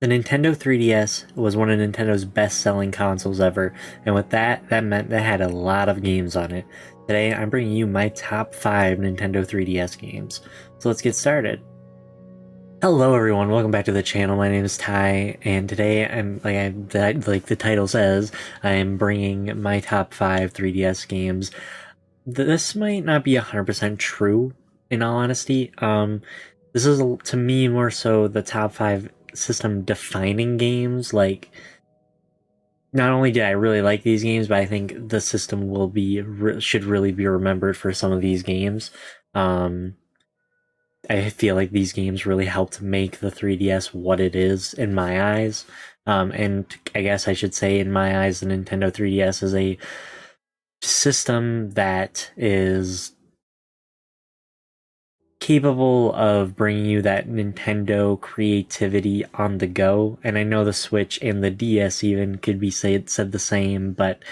The Nintendo 3DS was one of Nintendo's best-selling consoles ever, and with that meant that had a lot of games on it. Today, I'm bringing you my top 5 Nintendo 3DS games. So let's get started. Hello everyone, welcome back to the channel. My name is Ty, and today like the title says, I am bringing my top 5 3DS games. This might not be 100% true, in all honesty. This is, to me, more so the top 5 system-defining games. Like, not only did I really like these games, but I think the system should really be remembered for some of these games. Um, I feel like these games really helped make the 3DS what it is in my eyes. And I guess I should say, in my eyes, the Nintendo 3DS is a system that is capable of bringing you that Nintendo creativity on the go. And I know the Switch and the DS even could be said the same, but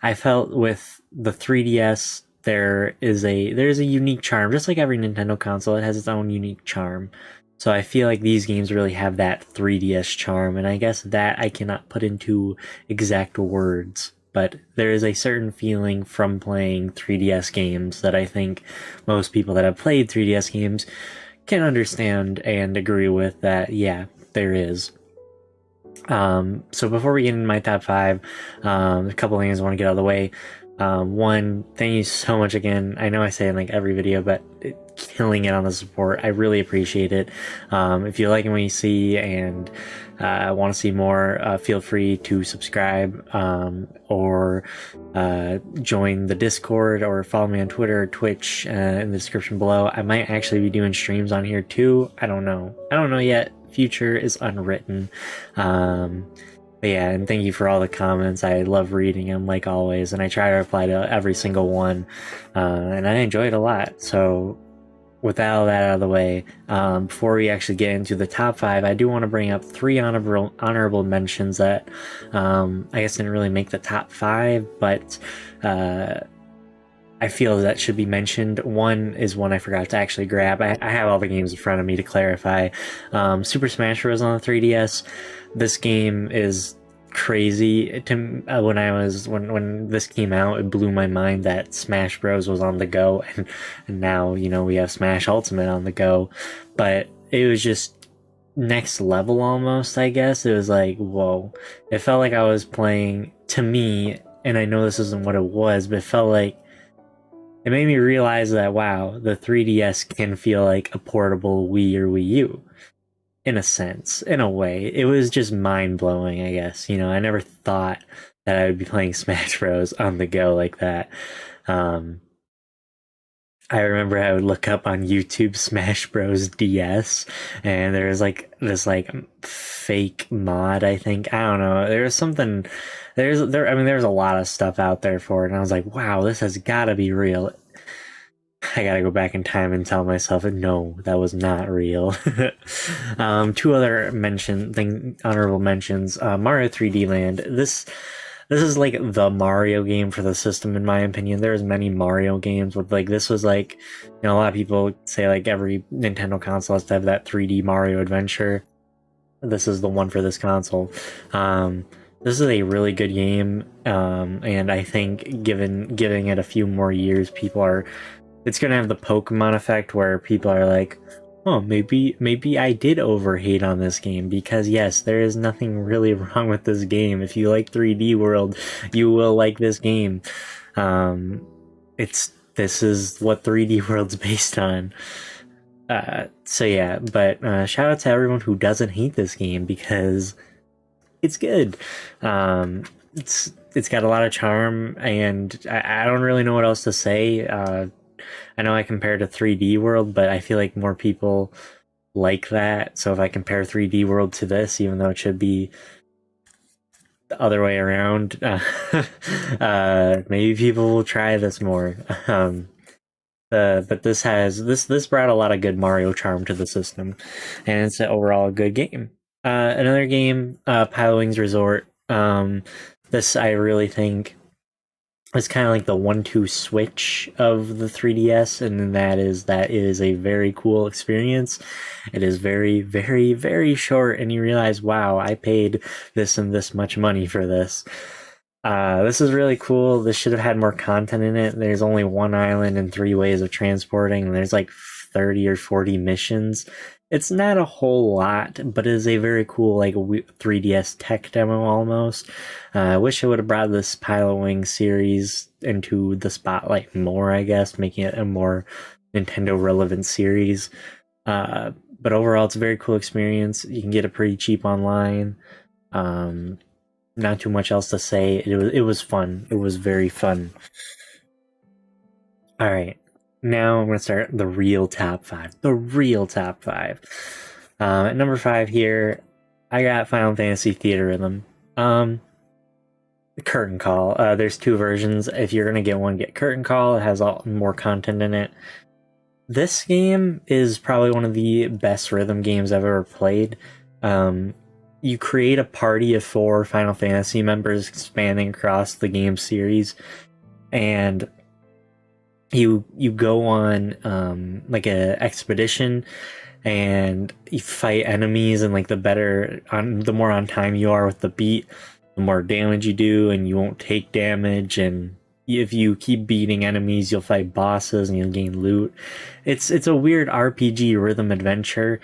I felt with the 3DS there's a unique charm. Just like every Nintendo console, it has its own unique charm. So I feel like these games really have that 3DS charm, and I guess that I cannot put into exact words, but there is a certain feeling from playing 3DS games that I think most people that have played 3DS games can understand and agree with. That, yeah, there is. So before we get into my top 5, a couple things I want to get out of the way. One, thank you so much again. I know I say it in like every video, but killing it on the support. I really appreciate it. If you like what you see and want to see more, feel free to subscribe, or join the Discord, or follow me on Twitter or Twitch in the description below. I might actually be doing streams on here too. I don't know yet. Future is unwritten. But yeah, and thank you for all the comments. I love reading them, like always, and I try to reply to every single one, and I enjoy it a lot. So with all that out of the way, before we actually get into the top 5, I do want to bring up 3 honorable mentions that I guess didn't really make the top 5, but I feel that should be mentioned. One is one I forgot to actually grab. I have all the games in front of me to clarify. Super Smash Bros. On the 3DS. This game is crazy. When this came out, it blew my mind that Smash Bros. Was on the go, and now we have Smash Ultimate on the go. But it was just next level almost. I guess it was like, whoa! It felt like I was playing, to me, and I know this isn't what it was, but it felt like it made me realize that, wow, the 3DS can feel like a portable Wii or Wii U, in a sense, in a way. It was just mind blowing, I guess. I never thought that I would be playing Smash Bros. On the go like that. Um, I remember I would look up on YouTube Smash Bros. DS, and there was like this like fake mod. I think, I don't know. There was something. I mean, there's a lot of stuff out there for it, and I was like, wow, this has got to be real. I gotta go back in time and tell myself, no, that was not real. 2 other honorable mentions. Mario 3D Land. This is like the Mario game for the system, in my opinion. There's many Mario games, but like this was like, a lot of people say like every Nintendo console has to have that 3D Mario adventure. This is the one for this console. This is a really good game, and I think giving it a few more years, it's gonna have the Pokemon effect where people are like, oh, maybe I did overhate on this game, because yes, there is nothing really wrong with this game. If you like 3D World, you will like this game. This is what 3D World's based on. So yeah, but shout out to everyone who doesn't hate this game, because it's good. It's got a lot of charm, and I don't really know what else to say. I know I compared to 3D World, but I feel like more people like that. So if I compare 3D World to this, even though it should be the other way around, maybe people will try this more. But this brought a lot of good Mario charm to the system, and it's overall a good game. Another game, Pilot Wings Resort. This I really think It's kind of like the 1-2 switch of the 3DS, and that is a very cool experience. It is very, very, very short, and you realize, wow, I paid this and this much money for this. This is really cool. This should have had more content in it. There's only one island and 3 ways of transporting, and there's like 30 or 40 missions. It's not a whole lot, but it is a very cool, like, 3DS tech demo almost. I wish I would have brought this Pilot Wing series into the spotlight more, I guess, making it a more Nintendo relevant series. But overall, it's a very cool experience. You can get it pretty cheap online. Not too much else to say. It was fun. It was very fun. All right, now I'm gonna start the real top five. The real top five. At number 5 here, I got Final Fantasy Theater Rhythm. Curtain Call. There's 2 versions. If you're gonna get one, get Curtain Call. It has more content in it. This game is probably one of the best rhythm games I've ever played. You create a party of 4 Final Fantasy members spanning across the game series, and you go on like a expedition, and you fight enemies, and like the more on time you are with the beat, the more damage you do, and you won't take damage. And if you keep beating enemies, you'll fight bosses and you'll gain loot. It's a weird RPG rhythm adventure.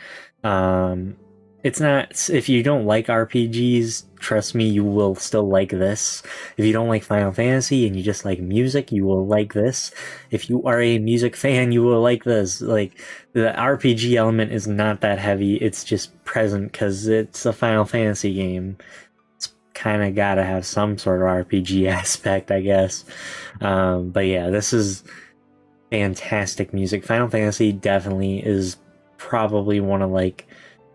It's not, if you don't like RPGs, trust me, you will still like this. If you don't like Final Fantasy and you just like music, you will like this. If you are a music fan, you will like this. Like, the RPG element is not that heavy. It's just present because it's a Final Fantasy game. It's kind of got to have some sort of RPG aspect, I guess. But yeah, this is fantastic music. Final Fantasy definitely is probably one of, like,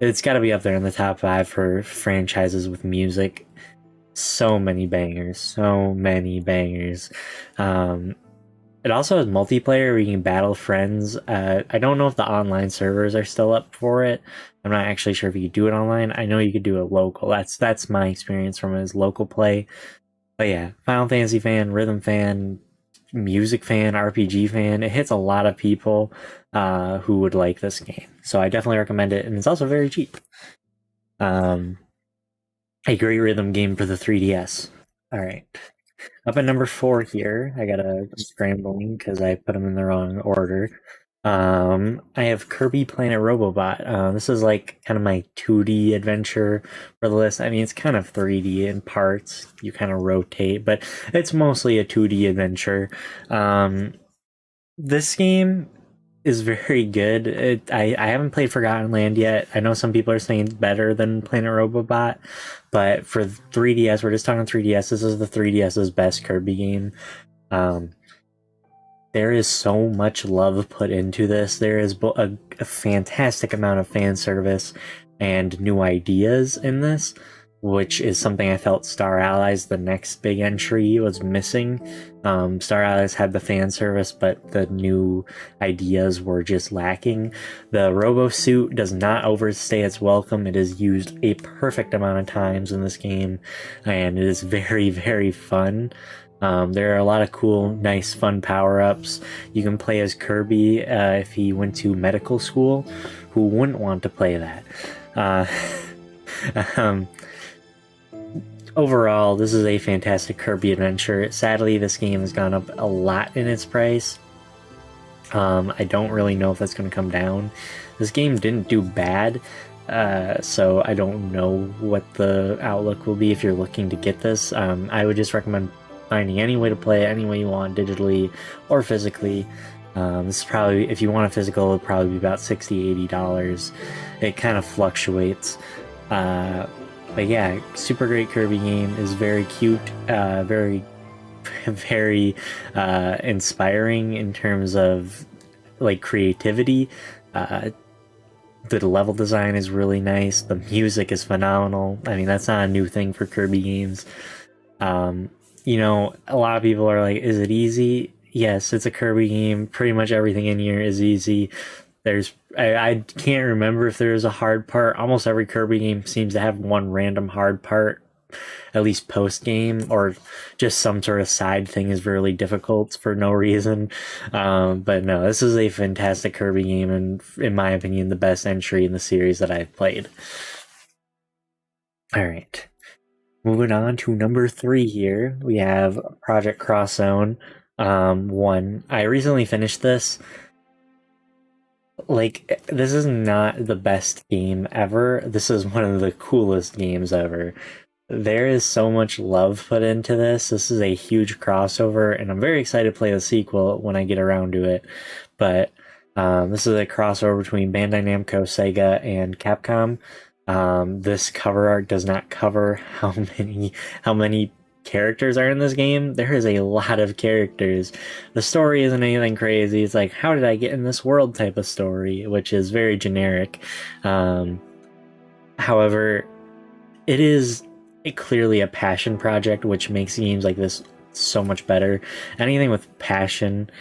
it's got to be up there in the top 5 for franchises with music. So many bangers, so many bangers. It also has multiplayer where you can battle friends. I don't know if the online servers are still up for it. I'm not actually sure if you could do it online. I know you could do it local. That's my experience from it, is local play. But yeah, Final Fantasy fan, rhythm fan, music fan, RPG fan. It hits a lot of people who would like this game. So I definitely recommend it, and it's also very cheap. A great rhythm game for the 3DS. All right. Up at number 4 here, I got a scrambling because I put them in the wrong order. I have Kirby Planet Robobot. This is like kind of my 2D adventure for the list. I mean, it's kind of 3D in parts. You kind of rotate, but it's mostly a 2D adventure. This game is very good. I haven't played Forgotten Land yet. I know some people are saying it's better than Planet Robobot, but for 3DS, we're just talking 3DS. This is the 3DS's best Kirby game. There is so much love put into this. There is a fantastic amount of fan service and new ideas in this, which is something I felt Star Allies, the next big entry, was missing. Star Allies had the fan service, but the new ideas were just lacking. The Robo Suit does not overstay its welcome. It is used a perfect amount of times in this game, and it is very, very fun. There are a lot of cool, nice, fun power-ups. You can play as Kirby if he went to medical school. Who wouldn't want to play that? Overall, this is a fantastic Kirby adventure. Sadly, this game has gone up a lot in its price. I don't really know if that's going to come down. This game didn't do bad, so I don't know what the outlook will be if you're looking to get this. I would just recommend finding any way to play it, any way you want, digitally or physically. This is probably, if you want a physical, it'll probably be about $60, $80. It kind of fluctuates. But yeah, super great Kirby game. Is very cute, very, very inspiring in terms of like creativity. The level design is really nice. The music is phenomenal. I mean, that's not a new thing for Kirby games. You know, a lot of people are like, is it easy? Yes, it's a Kirby game. Pretty much everything in here is easy. I can't remember if there's a hard part. Almost every Kirby game seems to have one random hard part at least post game or just some sort of side thing is really difficult for no reason. But no, this is a fantastic Kirby game, and in my opinion, the best entry in the series that I've played. All right. Moving on to number 3 here, we have Project Cross Zone 1. I recently finished this. Like, this is not the best game ever. This is one of the coolest games ever. There is so much love put into this. This is a huge crossover, and I'm very excited to play the sequel when I get around to it. But this is a crossover between Bandai Namco, Sega, and Capcom. This cover art does not cover how many characters are in this game. There is a lot of characters. The story isn't anything crazy. It's like, how did I get in this world type of story, which is very generic. However, it is clearly a passion project, which makes games like this so much better. Anything with passion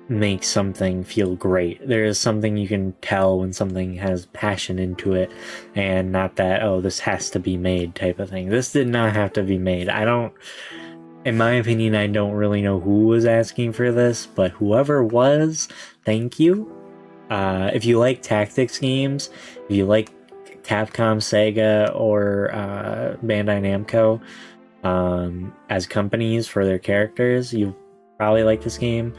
makes something feel great. There is something you can tell when something has passion into it, and not that, oh, this has to be made type of thing. This did not have to be made. In my opinion, I don't really know who was asking for this, but whoever was, thank you. If you like tactics games, if you like Capcom, Sega, or Bandai Namco as companies for their characters, you probably like this game.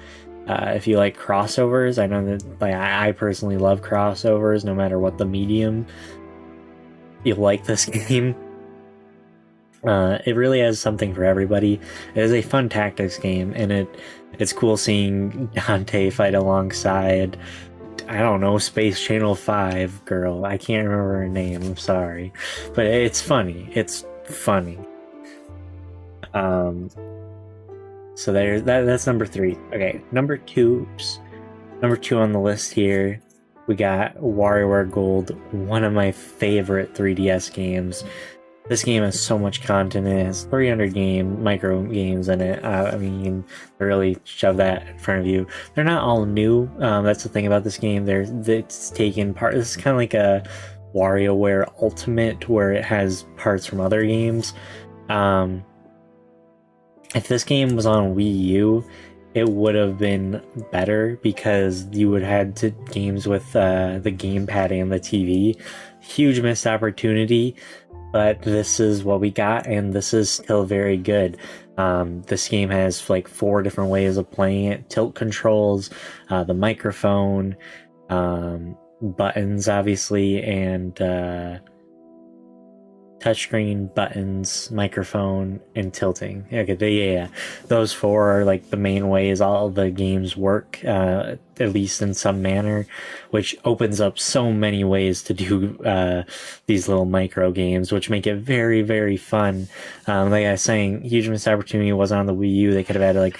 If you like crossovers, I know that I personally love crossovers, no matter what the medium. You'll like this game. It really has something for everybody. It is a fun tactics game, and it's cool seeing Dante fight alongside, I don't know, Space Channel 5 girl. I can't remember her name, I'm sorry. But it's funny. It's funny. So that's number 3. Okay, number 2 on the list here, we got WarioWare Gold, one of my favorite 3DS games. This game has so much content. It has 300 micro games in it. I mean, you can really shove that in front of you. They're not all new. That's the thing about this game. It's taken part. This is kind of like a WarioWare Ultimate, where it has parts from other games. If this game was on Wii U, it would have been better, because you would have had games with the gamepad and the TV. Huge missed opportunity, but this is what we got, and this is still very good. This game has like 4 different ways of playing it: tilt controls, the microphone, buttons, obviously, and touchscreen, buttons, microphone, and tilting. Okay, those 4 are like the main ways all the games work, at least in some manner, which opens up so many ways to do these little micro games, which make it very, very fun. Like I was saying, huge missed opportunity was on the Wii U. They could have added like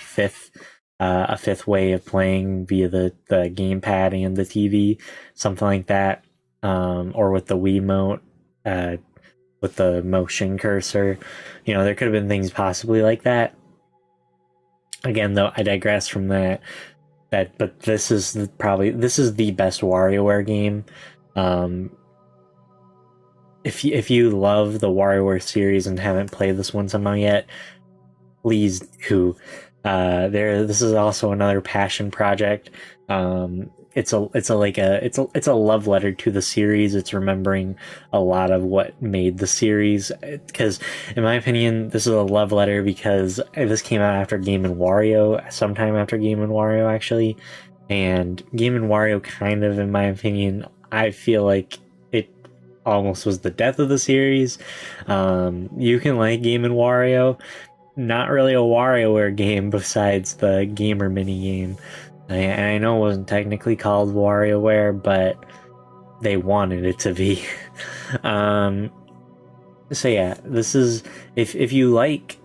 a fifth way of playing via the gamepad and the TV, something like that, or with the Wiimote, with the motion cursor. There could have been things possibly like that. Again, though, I digress from that. But this is the best WarioWare game. If you love the WarioWare series and haven't played this one somehow yet, please do. This is also another passion project. It's a love letter to the series. It's remembering a lot of what made the series, because in my opinion, this is a love letter, because this came out after Game & Wario, sometime after Game & Wario actually, and Game & Wario kind of, in my opinion, I feel like it almost was the death of the series. You can like Game & Wario, not really a WarioWare game besides the Gamer mini game. And I know it wasn't technically called WarioWare, but they wanted it to be. So yeah, this is if you like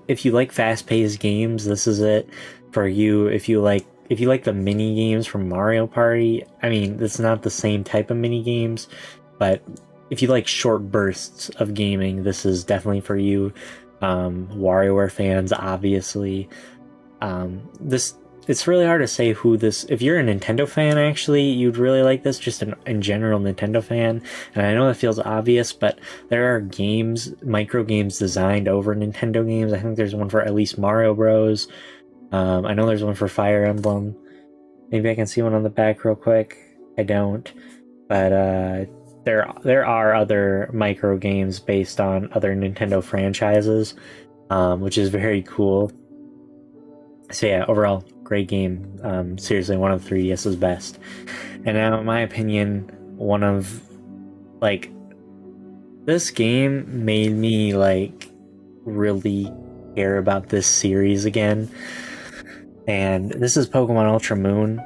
fast-paced games, this is it for you. If you like the mini games from Mario Party, I mean, it's not the same type of mini games, but if you like short bursts of gaming, this is definitely for you. WarioWare fans, obviously. it's really hard to say who this. If you're a Nintendo fan, actually, you'd really like this. Just in general, Nintendo fan, and I know that feels obvious, but there are games, micro games designed over Nintendo games. I think there's one for at least Mario Bros. I know there's one for Fire Emblem. Maybe I can see one on the back real quick. I don't, but there are other micro games based on other Nintendo franchises, which is very cool. So yeah, overall, great game. Seriously, one of 3DS's best. And now, in my opinion, one of, like, this game made me, like, really care about this series again. And this is Pokemon Ultra Moon.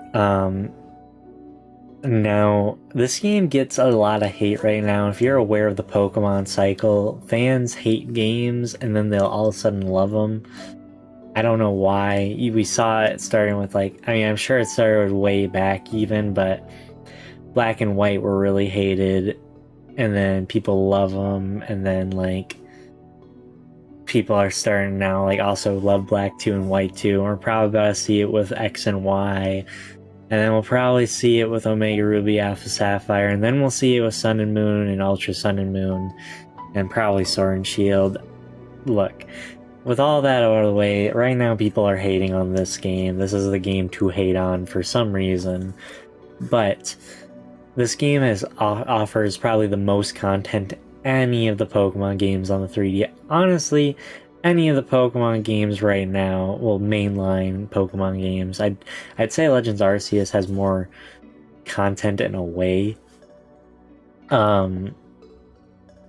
Now, this game gets a lot of hate right now. If you're aware of the Pokemon cycle, fans hate games and then they'll all of a sudden love them. I don't know why. We saw it starting with, like, I mean, I'm sure it started way back even, but Black and White were really hated, and then people love them, and then, like, people are starting now, like, also love Black 2 and White 2, and we're probably about to see it with X and Y, and then we'll probably see it with Omega Ruby, Alpha Sapphire, and then we'll see it with Sun and Moon and Ultra Sun and Moon, and probably Sword and Shield. Look, with all that out of the way, right now people are hating on this game. This is the game to hate on for some reason. But this game offers probably the most content any of the Pokemon games on the 3D. Honestly, any of the Pokemon games right now, well, mainline Pokemon games, I'd say Legends Arceus has more content in a way.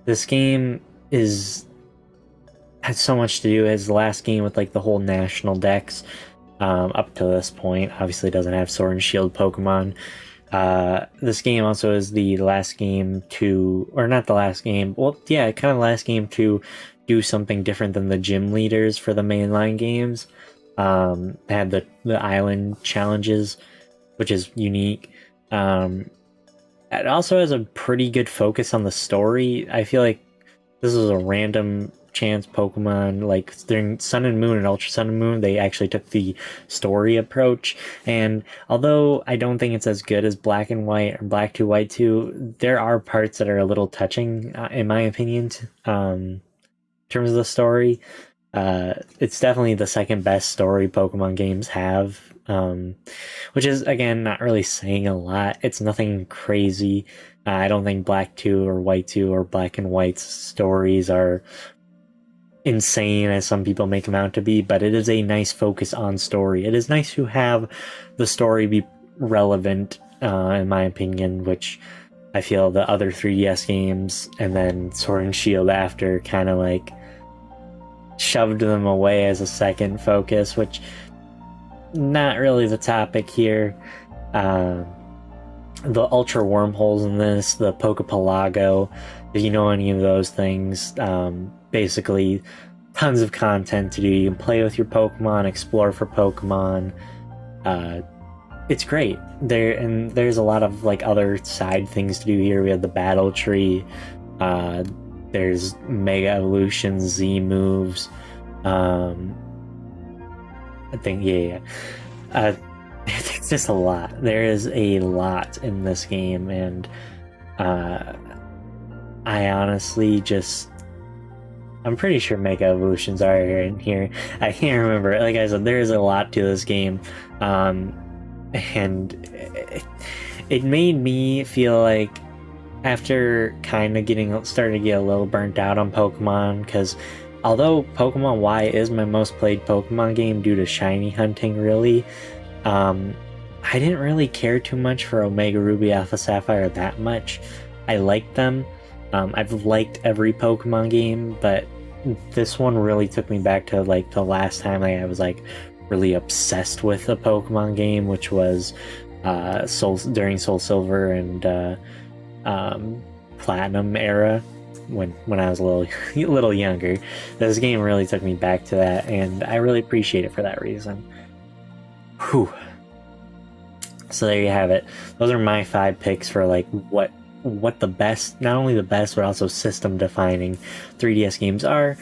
This game has so much to do. As the last game with, like, the whole national dex up to this point. Obviously doesn't have Sword and Shield Pokemon. This game also is the last game to, or not the last game, well, yeah, kind of the last game to do something different than the gym leaders for the mainline games. They had the island challenges, which is unique. It also has a pretty good focus on the story. I feel like this is a random chance Pokemon, like during Sun and Moon and Ultra Sun and Moon, they actually took the story approach, and although I don't think it's as good as Black and White or Black 2 White 2, there are parts that are a little touching, in my opinion, in terms of the story. It's definitely the second best story Pokemon games have, which is, again, not really saying a lot. It's nothing crazy. I don't think Black 2 or White 2 or Black and White's stories are insane as some people make them out to be, but it is a nice focus on story. It is nice to have the story be relevant, in my opinion, which I feel the other 3DS games and then Sword and Shield after kind of, like, shoved them away as a second focus, which not really the topic here. The Ultra Wormholes in this, the Pokepalago, if you know any of those things, basically tons of content to do. You can play with your Pokemon, explore for Pokemon. It's great. There's a lot of, like, other side things to do here. We have the Battle Tree. There's Mega Evolutions, Z moves. I think, yeah. It's just a lot. There is a lot in this game, and I honestly just, I'm pretty sure Mega Evolutions are in here. I can't remember. Like I said, there is a lot to this game, and it made me feel like, after kind of starting to get a little burnt out on Pokemon, because although Pokemon Y is my most played Pokemon game due to shiny hunting, really, I didn't really care too much for Omega Ruby, Alpha Sapphire that much. I liked them. I've liked every Pokemon game, but this one really took me back to, like, the last time I was, like, really obsessed with a Pokemon game, which was during Soul Silver and Platinum era, when I was a little younger. This game really took me back to that, and I really appreciate it for that reason. Whew. So there you have it. Those are my 5 picks for, like, what the best, not only the best, but also system defining 3DS games are.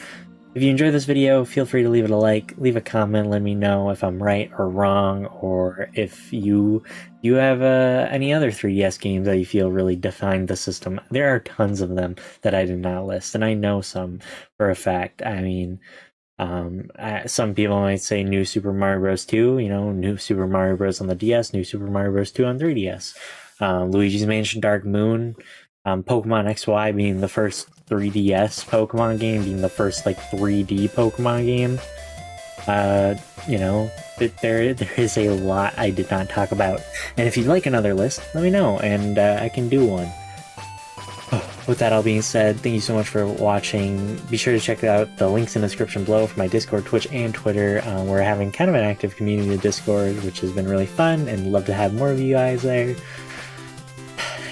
If you enjoyed this video, feel free to leave it a like, leave a comment, let me know if I'm right or wrong, or if you have any other 3DS games that you feel really defined the system. There are tons of them that I did not list, and I know some for a fact. I mean, some people might say New Super Mario Bros. 2, New Super Mario Bros. On the DS, New Super Mario Bros. 2 on 3DS, Luigi's Mansion Dark Moon, Pokemon XY being the first 3DS Pokemon game, being the first 3D Pokemon game. There is a lot I did not talk about, and if you'd like another list, let me know, and I can do one. With that all being said, thank you so much for watching. Be sure to check out the links in the description below for my Discord, Twitch, and Twitter. We're having kind of an active community in Discord, which has been really fun, and love to have more of you guys there.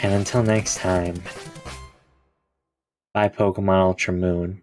And until next time, bye Pokemon Ultra Moon.